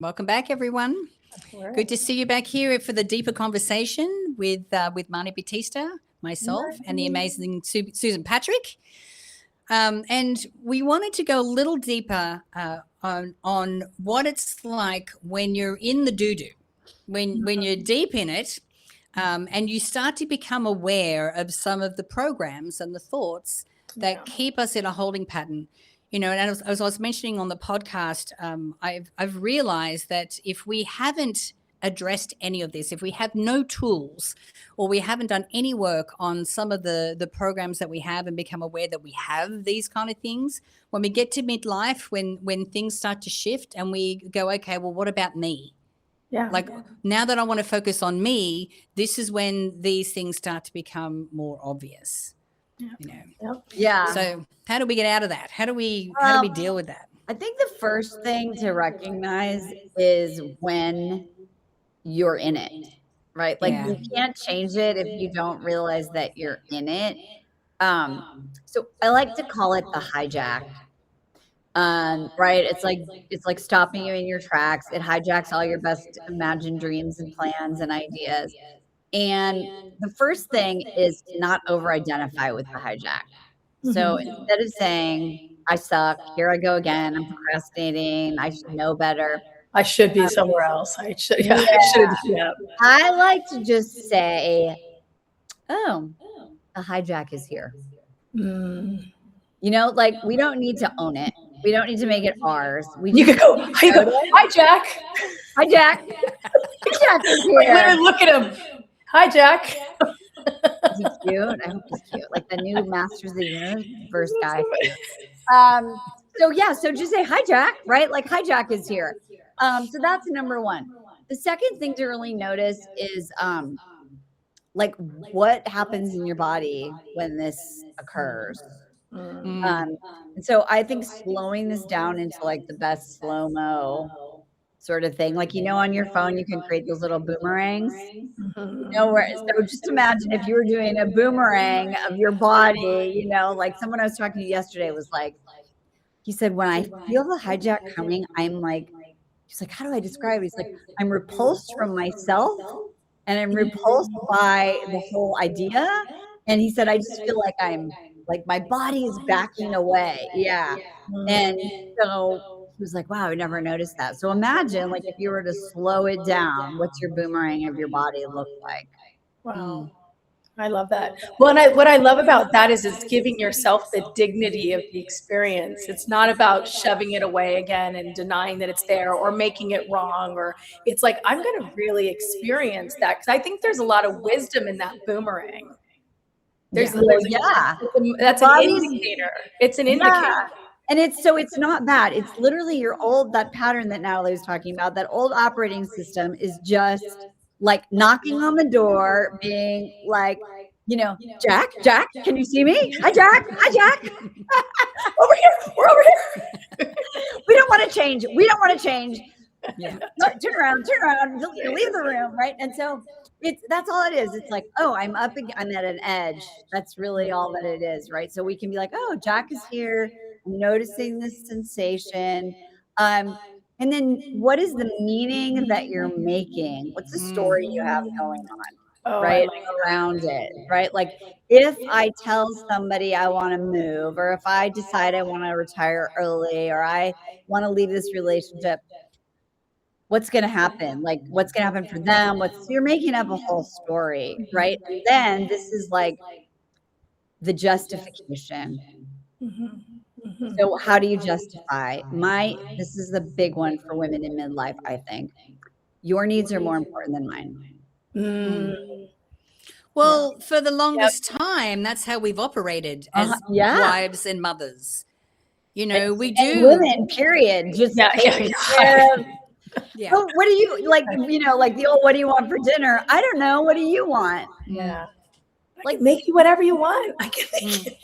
Welcome back, everyone. Right. Good to see you back here for the deeper conversation with Marnie Batista, myself, and the amazing Susan Patrick. And we wanted to go a little deeper on what it's like when you're in the doo-doo, when you're deep in it, and you start to become aware of some of the programs and the thoughts that keep us in a holding pattern. You know, and as I was mentioning on the podcast, I've realized that if we haven't addressed any of this, if we have no tools or we haven't done any work on some of the programs that we have and become aware that we have these kind of things, when we get to midlife, when things start to shift and we go, okay, well, what about me? Yeah. Like now that I want to focus on me, this is when these things start to become more obvious. You know. Yeah. So how do we get out of that? How do we deal with that? I think the first thing to recognize is when you're in it, right? Like you can't change it if you don't realize that you're in it. So I like to call it the hijack. Right? It's like stopping you in your tracks. It hijacks all your best imagined dreams and plans and ideas. And the first thing is to not over-identify with the hijack. So instead of saying, I suck, here I go again, I'm procrastinating, I should know better. I should be somewhere else. I should. I like to just say, oh, the hijack is here. You know, like we don't need to own it. We don't need to make it ours. You could go, hi, Jack. Hi, Jack. Jack is here. Literally look at him. Hi, Jack. Is he cute? I hope he's cute. Like the new Masters of the Universe guy. So just say hi, Jack, right? Like hi, Jack is here. So that's number one. The second thing to really notice is like what happens in your body when this occurs. And so I think slowing this down into like the best slow-mo sort of thing. Like, you know, on your phone, you can create those little boomerangs. You know, so just imagine if you were doing a boomerang of your body, you know, like someone I was talking to yesterday was like, he said, when I feel the hijack coming, I'm like, he's like, how do I describe it? He's like, I'm repulsed from myself and I'm repulsed by the whole idea. And he said, I just feel like I'm like, my body is backing away. Yeah. And so he was like, wow, I never noticed that. So imagine like if you were to slow it down, what's your boomerang of your body look like? Wow. I love that. Well, and what I love about that is it's giving yourself the dignity of the experience. It's not about shoving it away again and denying that it's there or making it wrong. Or it's like, I'm going to really experience that. Because I think there's a lot of wisdom in that boomerang. That's an indicator. It's an indicator. Yeah. And it's not bad. It's literally that pattern that Natalie was talking about, that old operating system is just like knocking on the door, being like, you know, Jack, can you see me? Hi, Jack. Over here. We're over here. We don't want to change. Yeah. Turn around, leave the room. Right. And so that's all it is. It's like, oh, I'm at an edge. That's really all that it is. Right. So we can be like, oh, Jack is here. I'm noticing this sensation. And then what is the meaning that you're making? What's the story you have going on, right? Around it, right? Like if I tell somebody I want to move, or if I decide I want to retire early, or I want to leave this relationship, what's going to happen? Like what's going to happen for them? You're making up a whole story, right? And then this is like the justification. So how do you justify this is the big one for women in midlife, I think. Your needs are more important than mine. Well, for the longest time, that's how we've operated as wives and mothers. You know, we do. Women, period. Just taking care of. Oh, what do you like? You know, like the old, what do you want for dinner? I don't know. What do you want? Yeah. Like make you whatever you want. I can make it.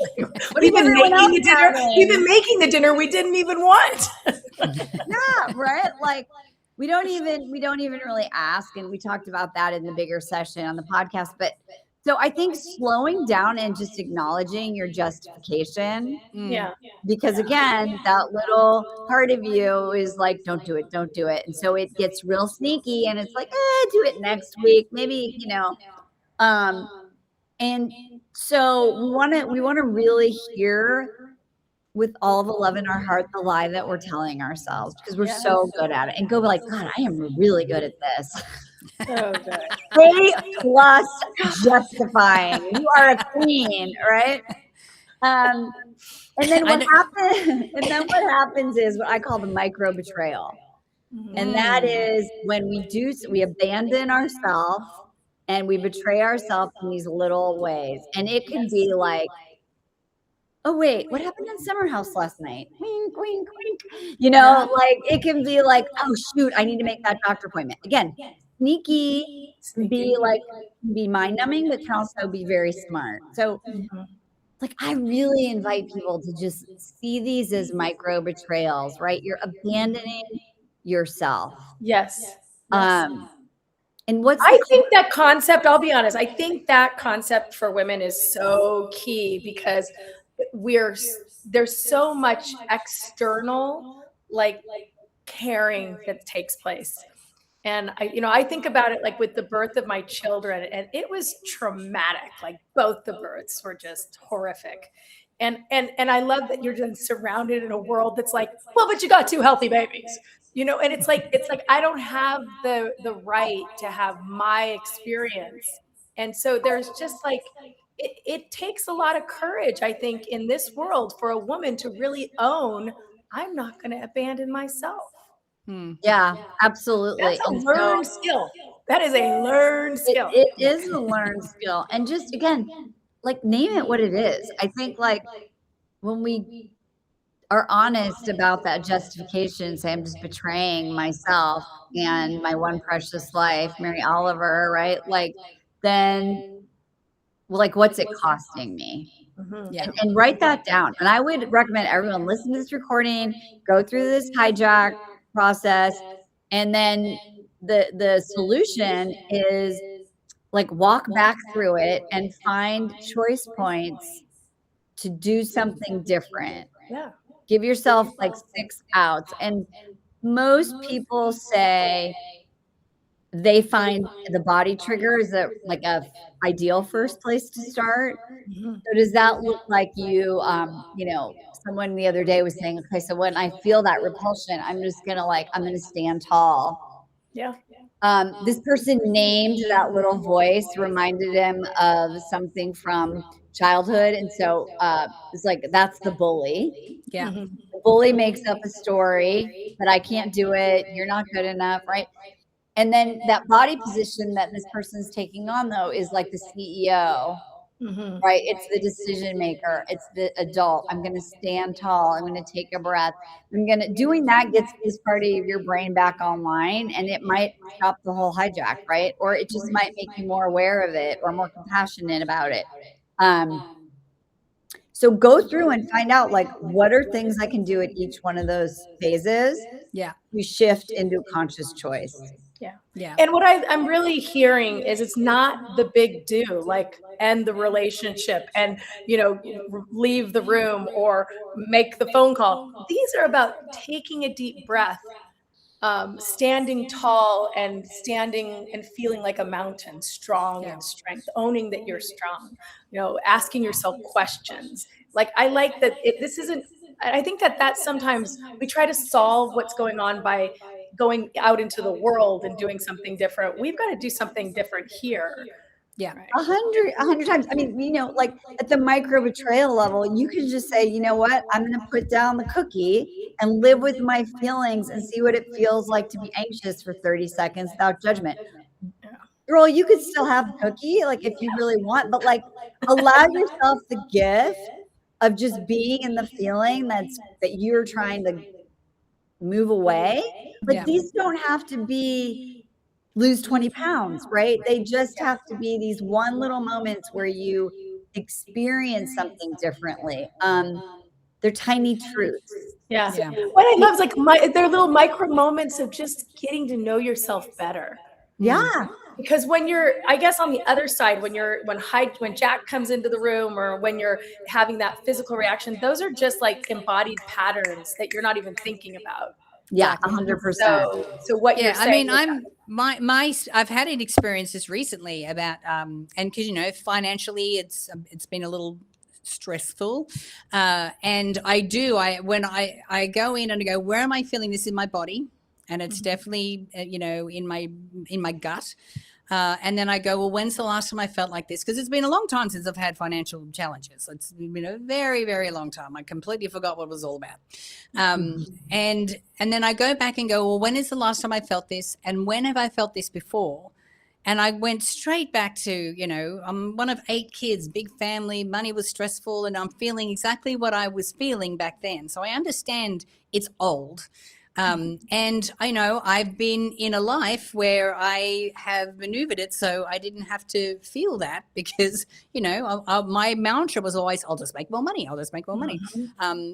We've been making the dinner we didn't even want. Yeah, right. Like we don't even really ask, and we talked about that in the bigger session on the podcast. But So I think slowing down and just acknowledging your justification, Yeah. because again, that little part of you is like, don't do it, don't do it. And so it gets real sneaky and it's like, do it next week. Maybe, um, and so we want to really hear with all the love in our heart the lie that we're telling ourselves because we're so good at it, and go like, God, I am really good at this. So good. A plus justifying. You are a queen, right? And then what happens? And then what happens is what I call the micro betrayal, and that is when we abandon ourselves and we betray ourselves in these little ways, and it can be like, oh wait, what happened in Summer House last night? Wink, wink, wink. Like it can be like, oh shoot, I need to make that doctor appointment again. Sneaky, be mind numbing, but can also be very smart. So, like, I really invite people to just see these as micro betrayals, right? You're abandoning yourself. Yes. And I think that concept, I'll be honest, I think that concept for women is so key because there's so much external like caring that takes place. And I think about it like with the birth of my children, and it was traumatic. Like both the births were just horrific. And I love that you're just surrounded in a world that's like, well, but you got two healthy babies, and it's like I don't have the right to have my experience. And so there's just like it takes a lot of courage, I think, in this world for a woman to really own, I'm not going to abandon myself. Yeah, absolutely. That's a learned skill. That is a learned skill. It is a learned skill. And just again, like name it what it is. I think like when we are honest about that justification, say I'm just betraying myself and my one precious life, Mary Oliver, right? Like then like what's it costing me? And write that down. And I would recommend everyone listen to this recording, go through this hijack process, and then the solution is like walk back through it and find choice points to do something different. Give yourself like 6 outs. And most people say they find the body trigger is a ideal first place to start. So does that look like you, someone the other day was saying, okay, so when I feel that repulsion, I'm going to stand tall. Yeah. This person named that little voice reminded him of something from childhood. And so it's like, that's the bully. Yeah. The bully makes up a story that I can't do it. You're not good enough. Right. And then that body position that this person's taking on, though, is like the CEO, right? It's the decision maker. It's the adult. I'm going to stand tall. I'm going to take a breath. Doing that gets this part of your brain back online, and it might stop the whole hijack, right? Or it just might make you more aware of it or more compassionate about it. So go through and find out like what are things I can do at each one of those phases. Yeah. We shift into a conscious choice. Yeah. And what I'm really hearing is it's not the big do, like end the relationship and, leave the room or make the phone call. These are about taking a deep breath, standing tall and standing and feeling like a mountain, strong and strength, owning that you're strong, asking yourself questions. Like, I like that I think that sometimes we try to solve what's going on by going out into the world and doing something different. We've got to do something different here. Yeah. 100 times. I mean, like at the micro betrayal level, you can just say, you know what, I'm going to put down the cookie and live with my feelings and see what it feels like to be anxious for 30 seconds without judgment. Girl, you could still have the cookie, like if you really want, but like allow yourself the gift of just being in the feeling that you're trying to move away. But these don't have to be lose 20 pounds, right? They just have to be these one little moments where you experience something differently. They're tiny truths. Yeah. What I love is like they're little micro moments of just getting to know yourself better. Yeah. Because when you're, I guess on the other side, when Jack comes into the room, or when you're having that physical reaction, those are just like embodied patterns that you're not even thinking about. Yeah, Exactly. 100%. So what you're Yeah, I saying, mean, I've had an experience just recently about and because financially it's been a little stressful, and when I go in and I go, where am I feeling this in my body? And it's definitely in my gut. And then I go, well, when's the last time I felt like this? Because it's been a long time since I've had financial challenges. It's been a very, very long time. I completely forgot what it was all about. And then I go back and go, well, when is the last time I felt this? And when have I felt this before? And I went straight back to, I'm one of 8 kids, big family, money was stressful, and I'm feeling exactly what I was feeling back then. So I understand it's old. And I know I've been in a life where I have maneuvered it so I didn't have to feel that because, my mantra was always, I'll just make more money. I'll just make more money.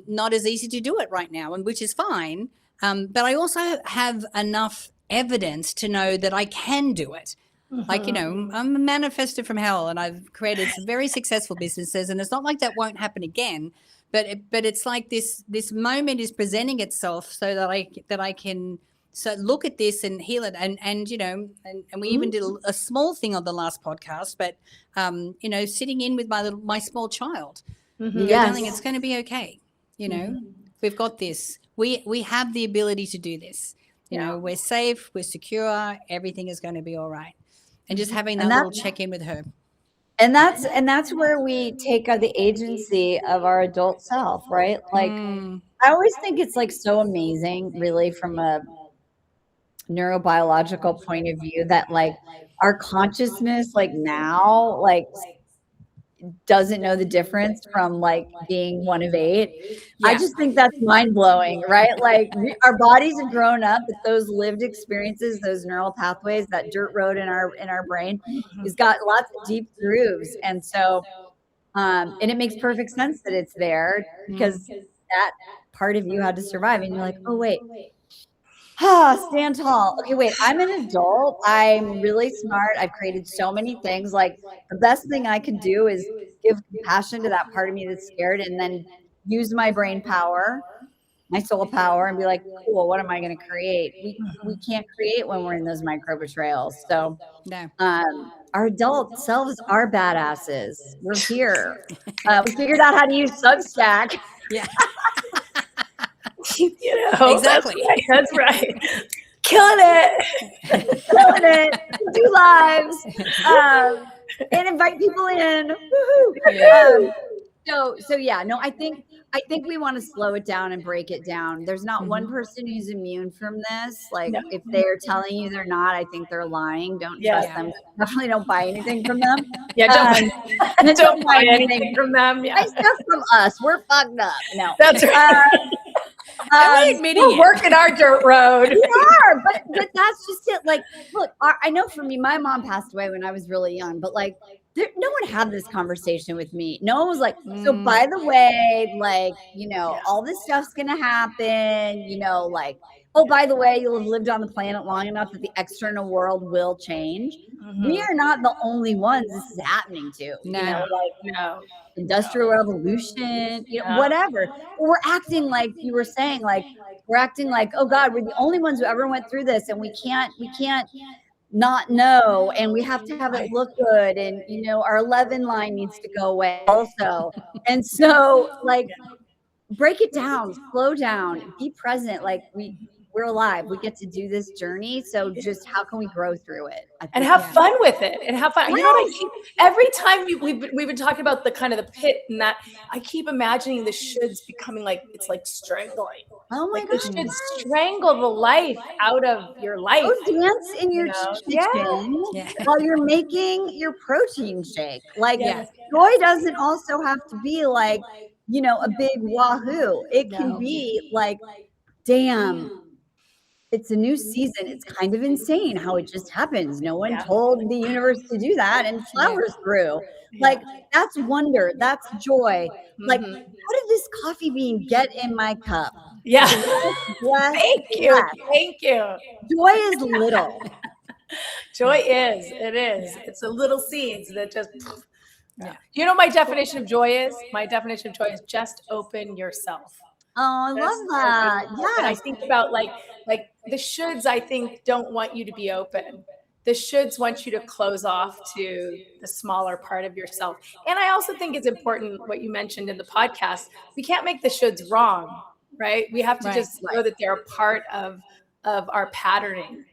Not as easy to do it right now, and which is fine. But I also have enough evidence to know that I can do it. Like, I'm a manifestor from hell, and I've created some very successful businesses, and it's not like that won't happen again. But it's like this moment is presenting itself so that I can look at this and heal it. And we even did a small thing on the last podcast, but sitting in with my small child, telling it's going to be okay. We've got this. We have the ability to do this. We're safe, we're secure, everything is going to be all right. And just having that little check in with her. And that's where we take the agency of our adult self, right? Like, I always think it's like so amazing, really, from a neurobiological point of view, that like our consciousness, like now, like doesn't know the difference from like being one of 8. Yeah. I just think that's mind blowing, right? Like our bodies have grown up, but those lived experiences, those neural pathways, that dirt road in our brain has got lots of deep grooves. And so, and it makes perfect sense that it's there because that part of you had to survive. And you're like, oh, wait. Stand tall. Okay, wait, I'm an adult. I'm really smart. I've created so many things. Like the best thing I could do is give compassion to that part of me that's scared, and then use my brain power, my soul power, and be like, cool, what am I going to create? We can't create when we're in those micro betrayals. So our adult selves are badasses. We're here. We figured out how to use Substack. Yeah. Exactly. That's right. Killing it. Do lives, and invite people in. So yeah, no, I think we want to slow it down and break it down. There's not one person who's immune from this. Like if they're telling you they're not, I think they're lying. Don't trust them. Definitely don't buy anything from them. Don't buy anything from them. Buy stuff from us. We're fucked up. No, that's right. We're working our dirt road. We are, but that's just it. Like, look, I know for me, my mom passed away when I was really young, but like, no one had this conversation with me. No one was like, so by the way, like, all this stuff's gonna happen, like, oh, by the way, you'll have lived on the planet long enough that the external world will change. We are not the only ones this is happening to. Industrial revolution, whatever. We're acting like you were saying, like we're acting like, oh God, we're the only ones who ever went through this, and we can't not know, and we have to have it look good, and our 11 line needs to go away also. And so, like, break it down, slow down, be present. Like we're alive. We get to do this journey. So just how can we grow through it? And have fun with it, and have fun. Yes. You know what every time we've been talking about the kind of the pit, and that I keep imagining the shoulds becoming like, it's like strangling. Oh my God. God. The should strangle the life out of your life. Go dance in your kitchen while you're making your protein shake. Like joy doesn't also have to be like, a big wahoo. It can be like, damn, it's a new season. It's kind of insane how it just happens. No one told the universe to do that, and flowers grew. Like, that's wonder. That's joy. Like, how did this coffee bean get in my cup? Yeah. Thank you. Joy is little. Joy is, it is. It's the little seeds that just, Yeah. you know, my definition of joy is? My definition of joy is just open yourself. Oh, I love Just that. open yourself. And I Yes. think about like the shoulds, I think, don't want you to be open. The shoulds want you to close off to the smaller part of yourself. And I also think it's important what you mentioned in the podcast. We can't make the shoulds wrong, right? We have to Right. just know that they're a part of our patterning.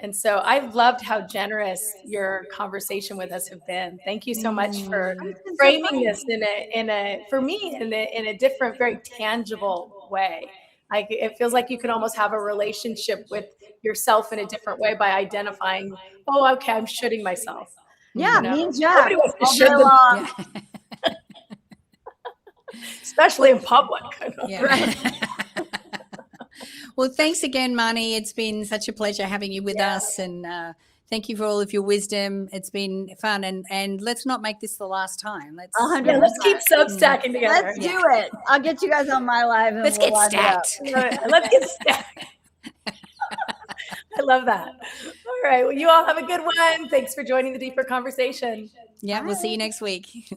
And so I've loved how generous your conversation with us have been. Thank you so much for It's been so framing fun. this for me in a different, very tangible way. Like it feels like you can almost have a relationship with yourself in a different way by identifying, oh, okay, I'm shoulding myself. Yeah, You know? me and Jack Nobody wants to all day should them, long. Yeah. especially in public. Yeah. Right. Well, thanks again, Marnie. It's been such a pleasure having you with us, and thank you for all of your wisdom. It's been fun, and let's not make this the last time. Let's 100%. Yeah, let's keep substacking together. Let's do it. I'll get you guys on my live and let's we'll get live it up. stacked. Let's get stacked. I love that. All right. Well, you all have a good one. Thanks for joining the Deeper Conversation. Yeah, we'll see you next week.